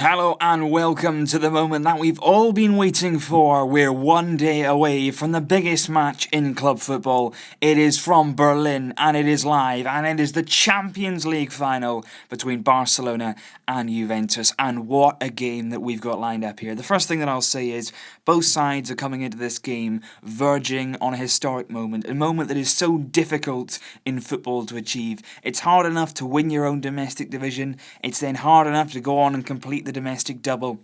Hello and welcome to the moment that we've all been waiting for. We're one day away from the biggest match in club football. It is from Berlin and it is live, and it is the Champions League final between Barcelona and Juventus. And what a game that we've got lined up here. The first thing that I'll say is both sides are coming into this game verging on a historic moment, a moment that is so difficult in football to achieve. It's hard enough to win your own domestic division. It's then hard enough to go on and complete the domestic double.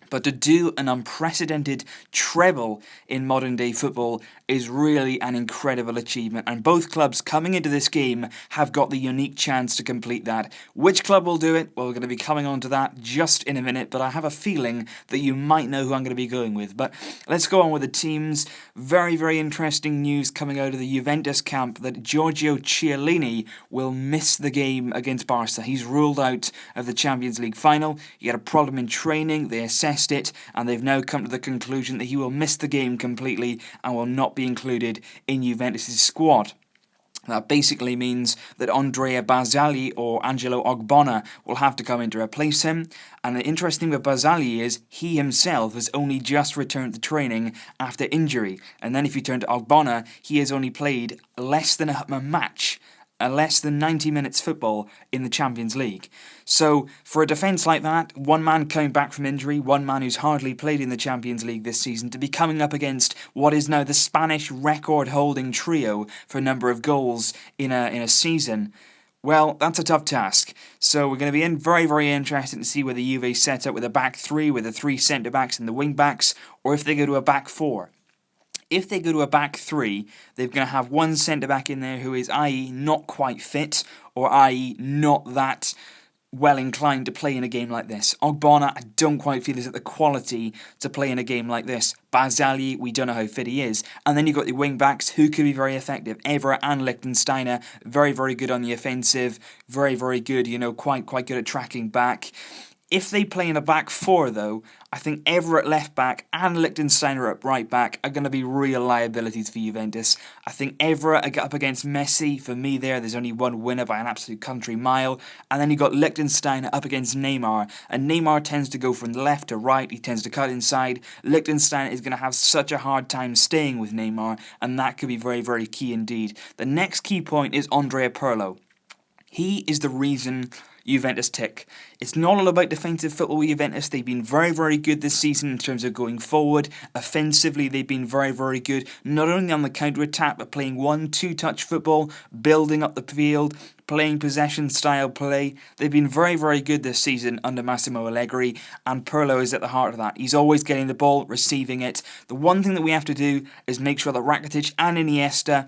But to do an unprecedented treble in modern day football is really an incredible achievement, and both clubs coming into this game have got the unique chance to complete that. Which club will do it? Well, we're going to be coming on to that just in a minute, but I have a feeling that you might know who I'm going to be going with. But let's go on with the teams. Very, very interesting news coming out of the Juventus camp that Giorgio Chiellini will miss the game against Barca. He's ruled out of the Champions League final. He had a problem in training. They assessed it, and they've now come to the conclusion that he will miss the game completely and will not be included in Juventus' squad. That basically means that Andrea Barzagli or Angelo Ogbonna will have to come in to replace him. And the interesting with Barzagli is he himself has only just returned to training after injury. And then if you turn to Ogbonna, he has only played less than a match, less than 90 minutes football in the Champions League. So for a defence like that, one man coming back from injury, one man who's hardly played in the Champions League this season, to be coming up against what is now the Spanish record-holding trio for a number of goals in a season, well, that's a tough task. So we're going to be very, very interested to see whether Juve set up with a back three, with the three centre-backs and the wing-backs, or if they go to a back four. If they go to a back three, they're going to have one centre-back in there who is, i.e., not quite fit, or i.e., not that well inclined to play in a game like this. Ogbonna, I don't quite feel is at the quality to play in a game like this. Barzagli, we don't know how fit he is. And then you've got the wing-backs who could be very effective. Evra and Lichtsteiner, very, very good on the offensive, very, very good, quite good at tracking back. If they play in a back four, though, I think Evra at left back and Lichtsteiner at right back are going to be real liabilities for Juventus. I think Evra up against Messi, for me there's only one winner by an absolute country mile. And then you've got Lichtsteiner up against Neymar. And Neymar tends to go from left to right, he tends to cut inside. Lichtsteiner is going to have such a hard time staying with Neymar, and that could be very, very key indeed. The next key point is Andrea Pirlo. He is the reason Juventus tick. It's not all about defensive football with Juventus. They've been very, very good this season in terms of going forward. Offensively, they've been very, very good. Not only on the counter-attack, but playing 1-2 touch football, building up the field, playing possession-style play. They've been very, very good this season under Massimo Allegri, and Pirlo is at the heart of that. He's always getting the ball, receiving it. The one thing that we have to do is make sure that Rakitic and Iniesta,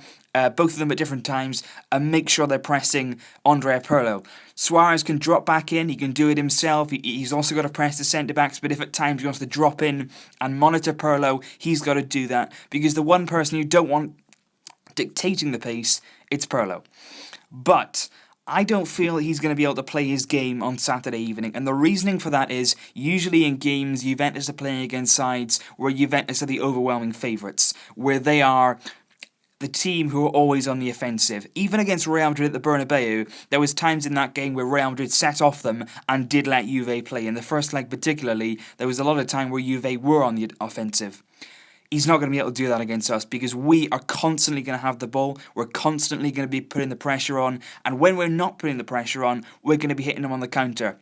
both of them at different times, and make sure they're pressing Andrea Pirlo. Suarez can drop back in, he can do it himself, he's also got to press the centre-backs, but if at times he wants to drop in and monitor Pirlo, he's got to do that, because the one person you don't want dictating the pace, it's Pirlo. But I don't feel he's going to be able to play his game on Saturday evening, and the reasoning for that is, usually in games, Juventus are playing against sides where Juventus are the overwhelming favourites, where they are the team who are always on the offensive. Even against Real Madrid at the Bernabeu, there was times in that game where Real Madrid set off them and did let Juve play. In the first leg particularly, there was a lot of time where Juve were on the offensive. He's not going to be able to do that against us, because we are constantly going to have the ball, we're constantly going to be putting the pressure on, and when we're not putting the pressure on, we're going to be hitting them on the counter.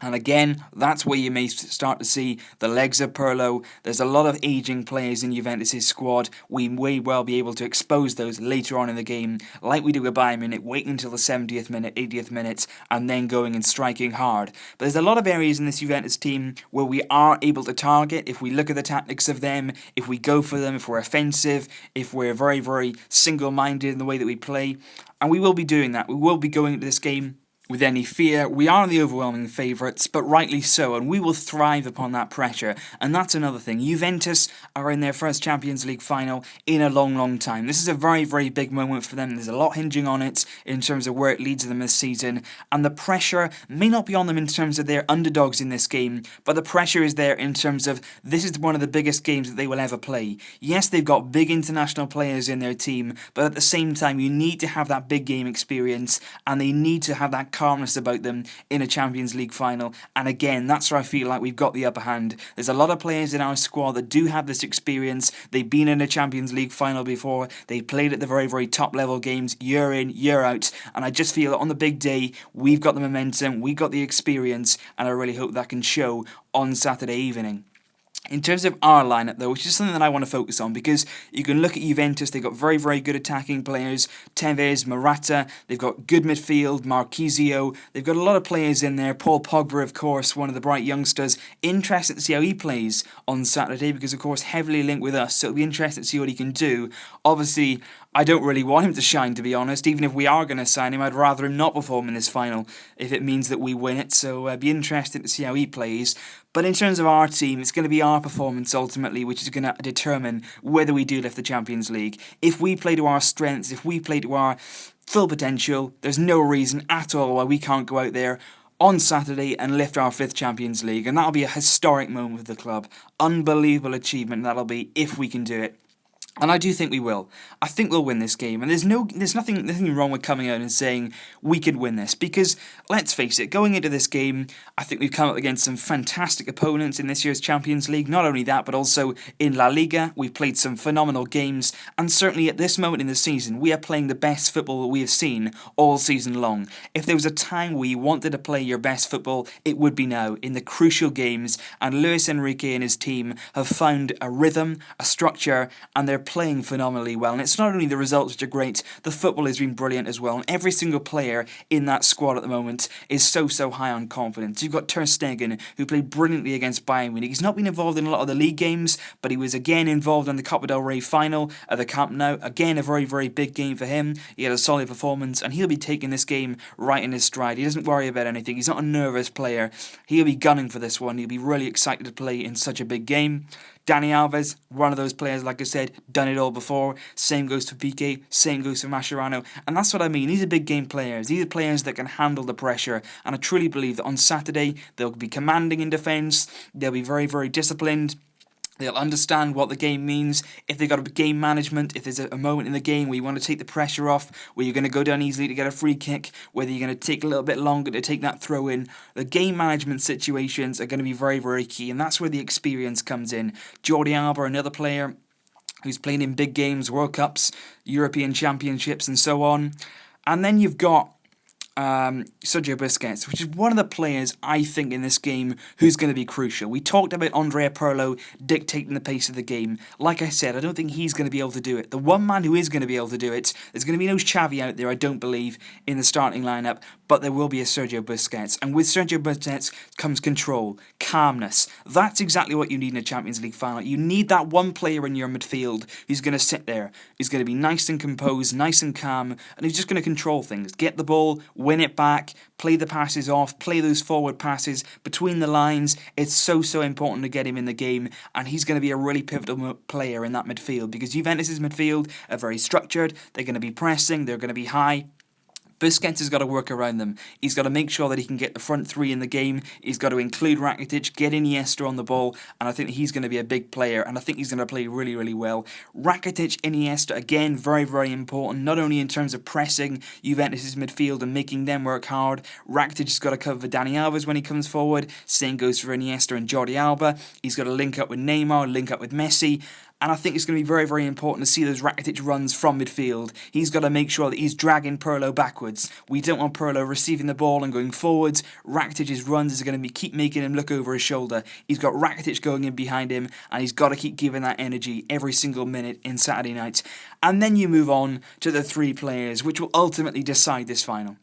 And again, that's where you may start to see the legs of Pirlo. There's a lot of ageing players in Juventus' squad. We may well be able to expose those later on in the game, like we do with Bayern Munich, waiting until the 70th minute, 80th minute, and then going and striking hard. But there's a lot of areas in this Juventus team where we are able to target if we look at the tactics of them, if we go for them, if we're offensive, if we're very, very single-minded in the way that we play. And we will be doing that. We will be going into this game with any fear. We are the overwhelming favourites, but rightly so, and we will thrive upon that pressure. And that's another thing. Juventus are in their first Champions League final in a long, long time. This is a very, very big moment for them. There's a lot hinging on it in terms of where it leads them this season, and the pressure may not be on them in terms of their underdogs in this game, but the pressure is there in terms of this is one of the biggest games that they will ever play. Yes, they've got big international players in their team, but at the same time, you need to have that big game experience, and they need to have that calmness about them in a Champions League final. And again, that's where I feel like we've got the upper hand. There's a lot of players in our squad that do have this experience. They've been in a Champions League final before. They played at the very, very top level games year in, year out. And I just feel that on the big day, we've got the momentum, we've got the experience, and I really hope that can show on Saturday evening. In terms of our lineup, though, which is something that I want to focus on, because you can look at Juventus, they've got very, very good attacking players, Tevez, Morata, they've got good midfield, Marquisio, they've got a lot of players in there, Paul Pogba, of course, one of the bright youngsters. Interested to see how he plays on Saturday, because, of course, heavily linked with us, so it'll be interesting to see what he can do. Obviously, I don't really want him to shine, to be honest. Even if we are going to sign him, I'd rather him not perform in this final if it means that we win it. So it'd be interesting to see how he plays. But in terms of our team, it's going to be our performance ultimately which is going to determine whether we do lift the Champions League. If we play to our strengths, if we play to our full potential, there's no reason at all why we can't go out there on Saturday and lift our 5th Champions League. And that'll be a historic moment for the club. Unbelievable achievement that'll be if we can do it. And I do think we will. I think we'll win this game. And there's nothing wrong with coming out and saying we could win this. Because, let's face it, going into this game, I think we've come up against some fantastic opponents in this year's Champions League. Not only that, but also in La Liga. We've played some phenomenal games. And certainly at this moment in the season, we are playing the best football that we have seen all season long. If there was a time where you wanted to play your best football, it would be now, in the crucial games. And Luis Enrique and his team have found a rhythm, a structure, and they're playing phenomenally well. And it's not only the results which are great, the football has been brilliant as well. And every single player in that squad at the moment is so high on confidence. You've got Ter Stegen, who played brilliantly against Bayern Munich. He's not been involved in a lot of the league games, but he was again involved in the Copa del Rey final at the Camp Nou. Again, a very, very big game for him. He had a solid performance, and he'll be taking this game right in his stride. He doesn't worry about anything. He's not a nervous player. He'll be gunning for this one. He'll be really excited to play in such a big game. Dani Alves, one of those players, like I said, done it all before. Same goes for Piqué, same goes for Mascherano. And that's what I mean. These are big game players. These are players that can handle the pressure. And I truly believe that on Saturday, they'll be commanding in defence. They'll be very, very disciplined. They'll understand what the game means. If they've got a game management, if there's a moment in the game where you want to take the pressure off, where you're going to go down easily to get a free kick, whether you're going to take a little bit longer to take that throw in, the game management situations are going to be very, very key. And that's where the experience comes in. Jordi Alba, another player who's playing in big games, World Cups, European Championships and so on. And then you've got Sergio Busquets, which is one of the players I think in this game who's going to be crucial. We talked about Andrea Pirlo dictating the pace of the game. Like I said, I don't think he's going to be able to do it. The one man who is going to be able to do it, there's going to be no Xavi out there, I don't believe, in the starting lineup, but there will be a Sergio Busquets. And with Sergio Busquets comes control, calmness. That's exactly what you need in a Champions League final. You need that one player in your midfield who's going to sit there, who's going to be nice and composed, nice and calm, and who's just going to control things. Get the ball, win it back, play the passes off, play those forward passes between the lines. It's so important to get him in the game, and he's going to be a really pivotal player in that midfield, because Juventus' midfield are very structured. They're going to be pressing, they're going to be high. Busquets has got to work around them. He's got to make sure that he can get the front three in the game. He's got to include Rakitic, get Iniesta on the ball, and I think he's going to be a big player, and I think he's going to play really, really well. Rakitic, Iniesta, again, very, very important, not only in terms of pressing Juventus' midfield and making them work hard. Rakitic has got to cover Dani Alves when he comes forward. Same goes for Iniesta and Jordi Alba. He's got to link up with Neymar, link up with Messi. And I think it's going to be very, very important to see those Rakitic runs from midfield. He's got to make sure that he's dragging Pirlo backwards. We don't want Pirlo receiving the ball and going forwards. Rakitic's runs are going to keep making him look over his shoulder. He's got Rakitic going in behind him, and he's got to keep giving that energy every single minute in Saturday night. And then you move on to the three players, which will ultimately decide this final.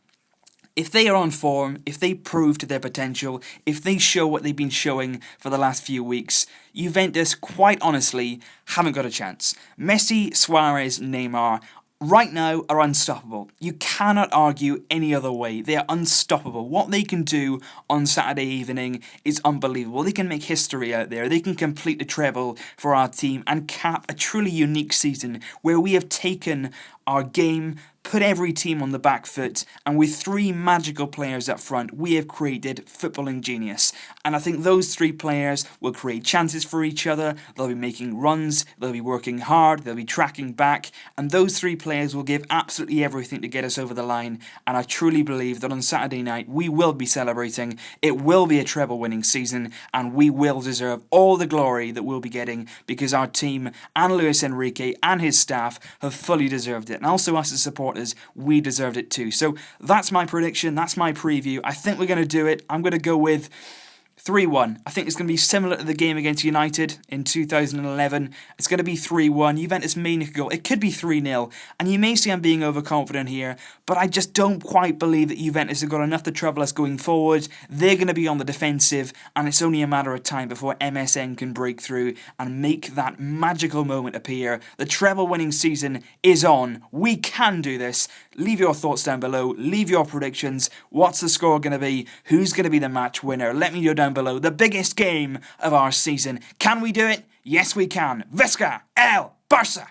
If they are on form, if they prove to their potential, if they show what they've been showing for the last few weeks, Juventus, quite honestly, haven't got a chance. Messi, Suarez, Neymar, right now are unstoppable. You cannot argue any other way. They are unstoppable. What they can do on Saturday evening is unbelievable. They can make history out there. They can complete the treble for our team and cap a truly unique season where we have taken our game, put every team on the back foot, and with three magical players up front, we have created footballing genius. And I think those three players will create chances for each other, they'll be making runs, they'll be working hard, they'll be tracking back, and those three players will give absolutely everything to get us over the line. And I truly believe that on Saturday night we will be celebrating, it will be a treble winning season, and we will deserve all the glory that we'll be getting because our team and Luis Enrique and his staff have fully deserved it. And also us as supporters, we deserved it too. So that's my prediction, that's my preview. I think we're going to do it. I'm going to go with 3-1. I think it's going to be similar to the game against United in 2011. It's going to be 3-1. Juventus may nick a goal. It could be 3-0. And you may say I'm being overconfident here, but I just don't quite believe that Juventus have got enough to trouble us going forward. They're going to be on the defensive, and it's only a matter of time before MSN can break through and make that magical moment appear. The treble-winning season is on. We can do this. Leave your thoughts down below. Leave your predictions. What's the score going to be? Who's going to be the match winner? Let me know down below. The biggest game of our season. Can we do it? Yes, we can. Visca el Barça!